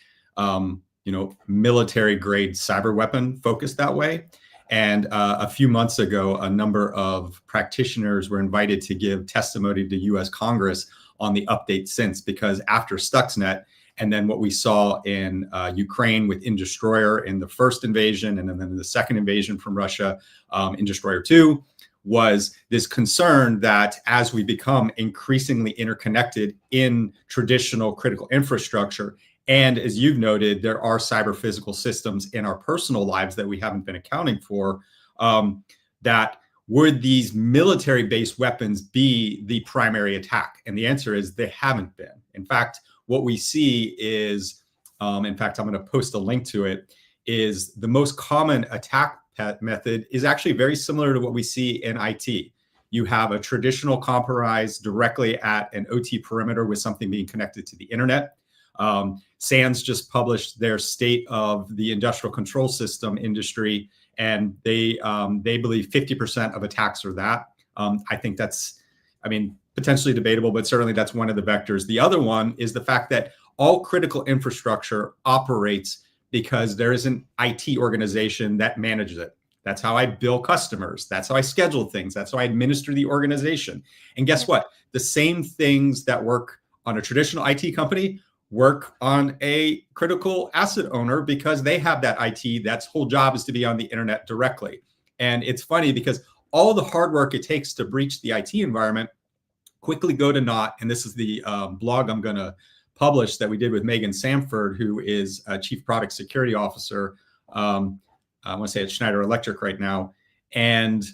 Speaker 1: military grade cyber weapon focused that way. And a few months ago, a number of practitioners were invited to give testimony to US Congress on the update since, because after Stuxnet, and then what we saw in Ukraine with In Destroyer in the first invasion, and then the second invasion from Russia in Destroyer 2, was this concern that as we become increasingly interconnected in traditional critical infrastructure, And as you've noted, there are cyber physical systems in our personal lives that we haven't been accounting for. That would these military-based weapons be the primary attack? And the answer is they haven't been. In fact, what we see is, in fact, I'm going to post a link to it, is the most common attack method is actually very similar to what we see in IT. You have a traditional compromise directly at an OT perimeter with something being connected to the internet. SANS just published their state of the industrial control system industry, and they believe 50% of attacks are that. I think that's, potentially debatable, but certainly that's one of the vectors. The other one is the fact that all critical infrastructure operates because there is an IT organization that manages it. That's how I bill customers. That's how I schedule things. That's how I administer the organization. And guess what? The same things that work on a traditional IT company work on a critical asset owner because they have that IT. That's whole job is to be on the internet directly. And it's funny because all the hard work it takes to breach the IT environment quickly go to naught. And this is the blog I'm going to publish that we did with Megan Samford, who is a chief product security officer. I want to say it's Schneider Electric right now. And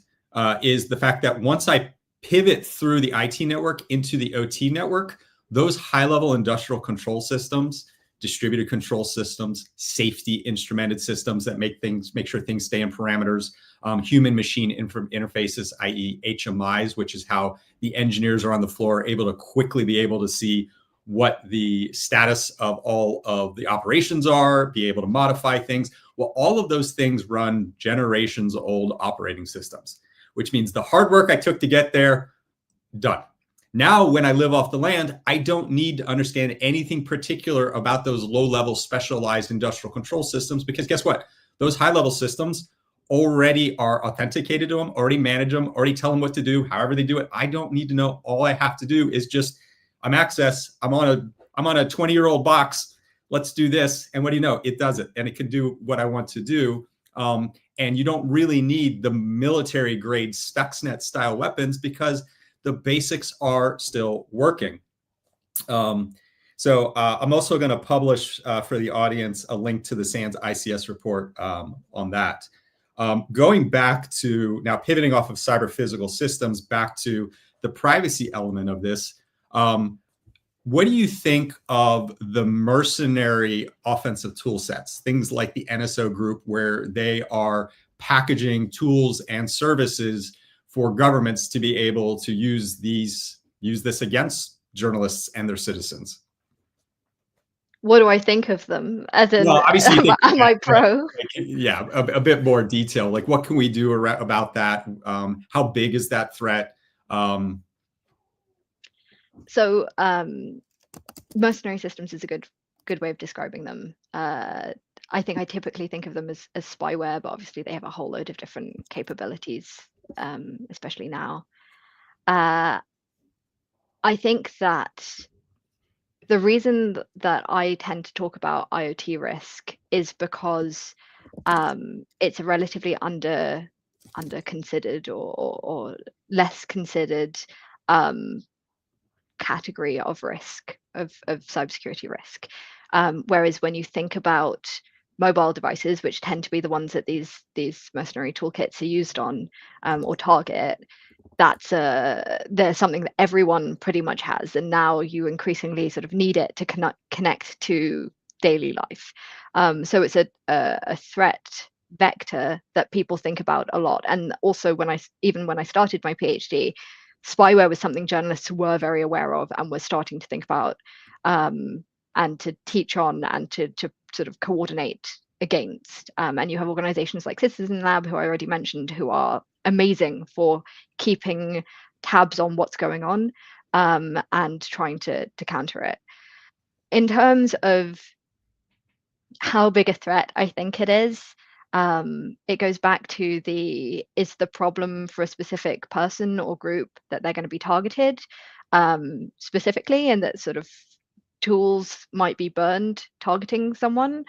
Speaker 1: is the fact that once I pivot through the IT network into the OT network, those high-level industrial control systems, distributed control systems, safety instrumented systems that make sure things stay in parameters, human-machine interfaces, i.e. HMIs, which is how the engineers are on the floor able to quickly be able to see what the status of all of the operations are, be able to modify things. Well, all of those things run generations old operating systems, which means the hard work I took to get there, done. Now, when I live off the land, I don't need to understand anything particular about those low-level specialized industrial control systems, because guess what? Those high-level systems already are authenticated to them, already manage them, already tell them what to do, however they do it. I don't need to know. All I have to do is just, I'm access, I'm on a 20-year-old box. Let's do this. And what do you know? It does it. And it can do what I want to do. And you don't really need the military grade Stuxnet style weapons because the basics are still working. So I'm also going to publish for the audience a link to the SANS ICS report on that. Going back to now, pivoting off of cyber physical systems back to the privacy element of this. What do you think of the mercenary offensive tool sets, things like the NSO group, where they are packaging tools and services for governments to be able to use this against journalists and their citizens?
Speaker 2: What do I think of them? As in,
Speaker 1: well, obviously,
Speaker 2: am I pro?
Speaker 1: Yeah, a bit more detail. Like, what can we do about that? How big is that threat?
Speaker 2: So mercenary systems is a good way of describing them. I think I typically think of them as spyware, but obviously they have a whole load of different capabilities, especially now. I think that the reason that I tend to talk about IoT risk is because it's a relatively under considered or less considered category of risk of cybersecurity risk. Whereas when you think about mobile devices, which tend to be the ones that these mercenary toolkits are used on or target, there's something that everyone pretty much has, and now you increasingly sort of need it to connect to daily life. So it's a threat vector that people think about a lot. And also when I started my PhD, spyware was something journalists were very aware of and were starting to think about and to teach on and to sort of coordinate against. And you have organizations like Citizen Lab, who I already mentioned, who are amazing for keeping tabs on what's going on and trying to counter it. In terms of how big a threat I think it is, it goes back to is the problem for a specific person or group that they're going to be targeted specifically, and that sort of tools might be burned targeting someone,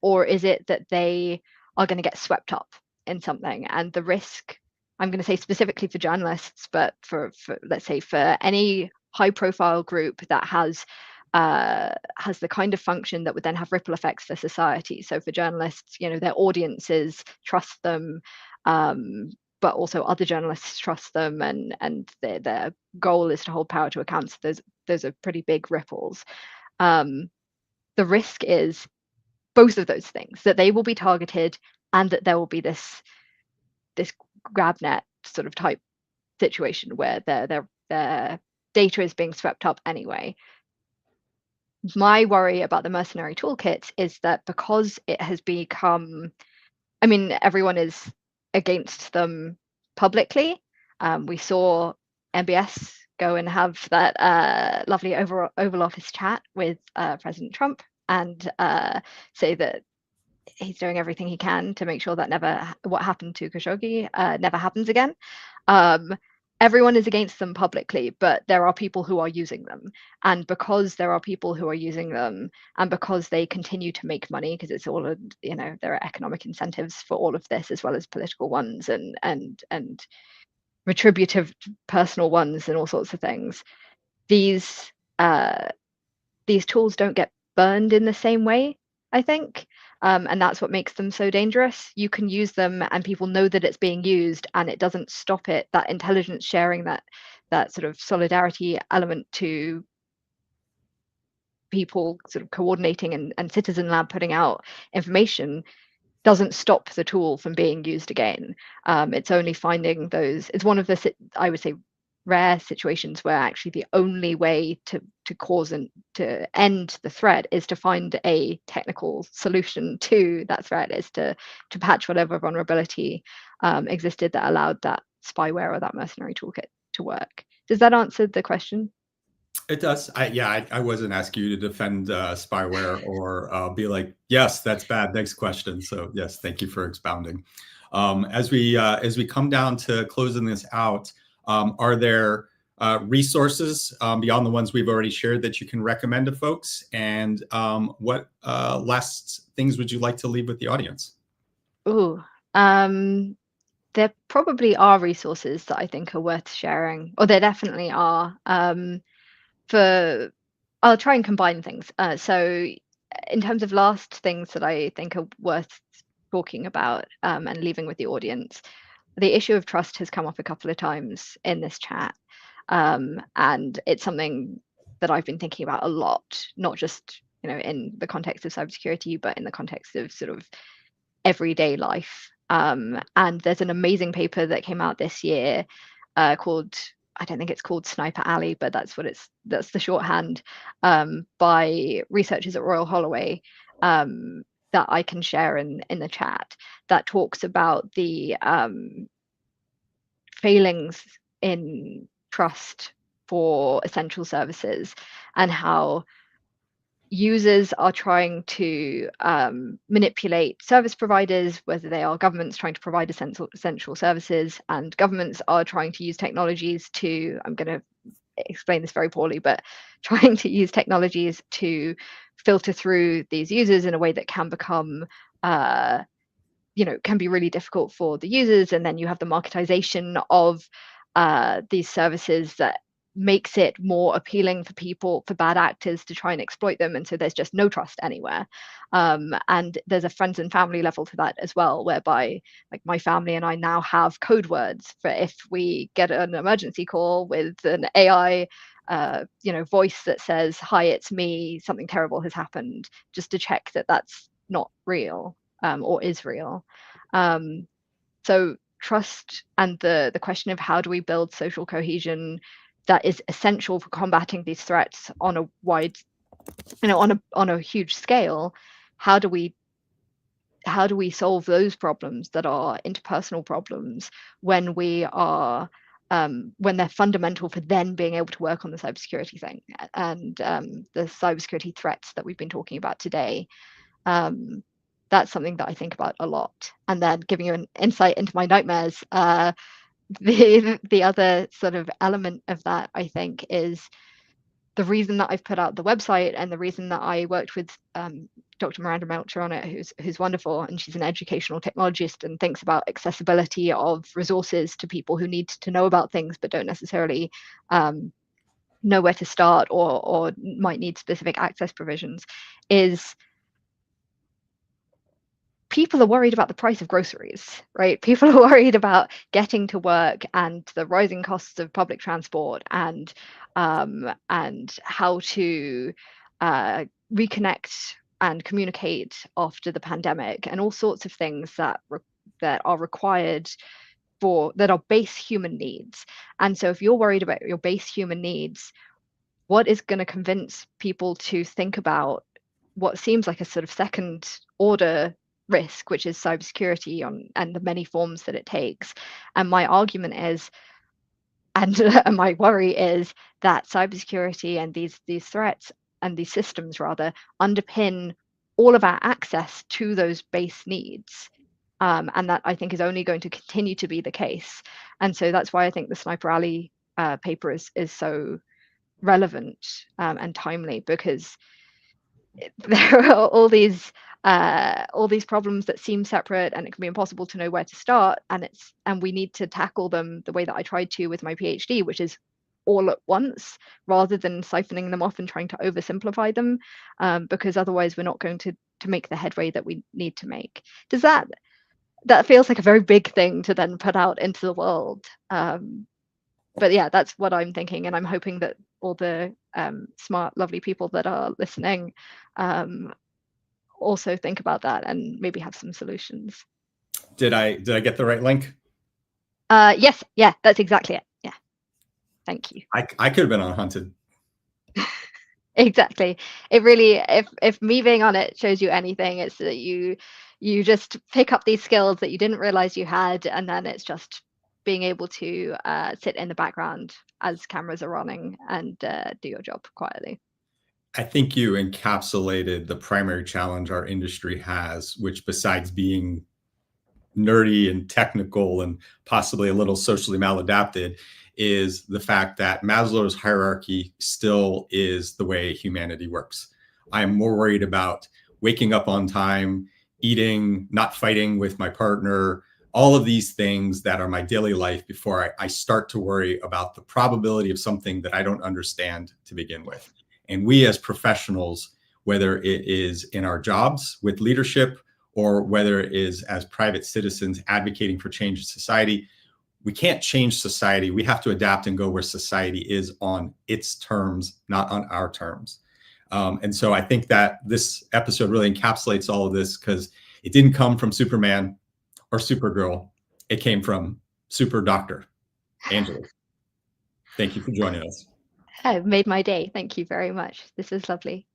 Speaker 2: or is it that they are going to get swept up in something? And the risk, I'm going to say specifically for journalists, but for let's say for any high profile group that has has the kind of function that would then have ripple effects for society. So for journalists, their audiences trust them, but also other journalists trust them, and their goal is to hold power to account. So those are pretty big ripples. The risk is both of those things, that they will be targeted and that there will be this grab net sort of type situation where their data is being swept up anyway. My worry about the mercenary toolkits is that because it has become, everyone is against them publicly. We saw MBS go and have that lovely Oval Office chat with President Trump and say that he's doing everything he can to make sure that what happened to Khashoggi never happens again. Everyone is against them publicly, but there are people who are using them. And because there are people who are using them, and because they continue to make money, because it's all, there are economic incentives for all of this, as well as political ones and retributive personal ones and all sorts of things. These tools don't get burned in the same way, I think. And that's what makes them so dangerous. You can use them and people know that it's being used, and it doesn't stop it. That intelligence sharing, that sort of solidarity element to people sort of coordinating and Citizen Lab putting out information doesn't stop the tool from being used again. It's only finding those. It's one of the, I would say, rare situations where actually the only way to cause and to end the threat is to find a technical solution to that threat, is to patch whatever vulnerability existed that allowed that spyware or that mercenary toolkit to work. Does that answer the question?
Speaker 1: It does. I wasn't asking you to defend spyware or be like, yes, that's bad. Next question. So yes, thank you for expounding. As we come down to closing this out, are there resources beyond the ones we've already shared that you can recommend to folks? And what last things would you like to leave with the audience?
Speaker 2: Ooh, there probably are resources that I think are worth sharing, or there definitely are. I'll try and combine things. So in terms of last things that I think are worth talking about and leaving with the audience, the issue of trust has come up a couple of times in this chat. And it's something that I've been thinking about a lot, not just in the context of cybersecurity, but in the context of sort of everyday life. And there's an amazing paper that came out this year called, I don't think it's called Sniper Alley, but that's the shorthand, by researchers at Royal Holloway, that I can share in the chat, that talks about the failings in trust for essential services, and how users are trying to manipulate service providers, whether they are governments trying to provide essential services, and governments are trying to use technologies to, I'm going to explain this very poorly, but trying to use technologies to filter through these users in a way that can become can be really difficult for the users. And then you have the marketization of these services that makes it more appealing for people, for bad actors to try and exploit them. And so there's just no trust anywhere. And there's a friends and family level to that as well, whereby like my family and I now have code words for if we get an emergency call with an AI voice that says, "Hi, it's me, something terrible has happened," just to check that that's not real or is real. So trust and the question of how do we build social cohesion that is essential for combating these threats on a wide, on a huge scale. How do we solve those problems that are interpersonal problems when we are when they're fundamental for then being able to work on the cybersecurity thing and the cybersecurity threats that we've been talking about today? That's something that I think about a lot. And then giving you an insight into my nightmares, the other sort of element of that, I think, is the reason that I've put out the website, and the reason that I worked with Dr. Miranda Melcher on it, who's wonderful, and she's an educational technologist and thinks about accessibility of resources to people who need to know about things but don't necessarily know where to start or might need specific access provisions, is people are worried about the price of groceries, right? People are worried about getting to work and the rising costs of public transport and how to reconnect and communicate after the pandemic, and all sorts of things that are required that are base human needs. And so if you're worried about your base human needs, what is going to convince people to think about what seems like a sort of second order risk, which is cybersecurity and the many forms that it takes? And my argument is, and my worry is, that cybersecurity and these threats and these systems rather underpin all of our access to those base needs. And that, I think, is only going to continue to be the case. And so that's why I think the Sniper Alley paper is so relevant and timely, because there are all these problems that seem separate, and it can be impossible to know where to start, and we need to tackle them the way that I tried to with my PhD, which is all at once, rather than siphoning them off and trying to oversimplify them, because otherwise we're not going to make the headway that we need to make. Does that feels like a very big thing to then put out into the world? But yeah, that's what I'm thinking, and I'm hoping that all the smart, lovely people that are listening also think about that and maybe have some solutions.
Speaker 1: Did I get the right link?
Speaker 2: Yes, yeah, that's exactly it. Yeah, thank you.
Speaker 1: I could have been on Hunted.
Speaker 2: Exactly. It really, if me being on it shows you anything, it's that you just pick up these skills that you didn't realize you had, and then it's just being able to sit in the background as cameras are running and do your job quietly.
Speaker 1: I think you encapsulated the primary challenge our industry has, which, besides being nerdy and technical and possibly a little socially maladapted, is the fact that Maslow's hierarchy still is the way humanity works. I'm more worried about waking up on time, eating, not fighting with my partner, all of these things that are my daily life, before I start to worry about the probability of something that I don't understand to begin with. And we as professionals, whether it is in our jobs with leadership or whether it is as private citizens advocating for change in society, we can't change society. We have to adapt and go where society is on its terms, not on our terms. And so I think that this episode really encapsulates all of this, because it didn't come from Superman or Supergirl. It came from Super Doctor Anjuli. Thank you for joining us.
Speaker 2: It made my day. Thank you very much. This was lovely.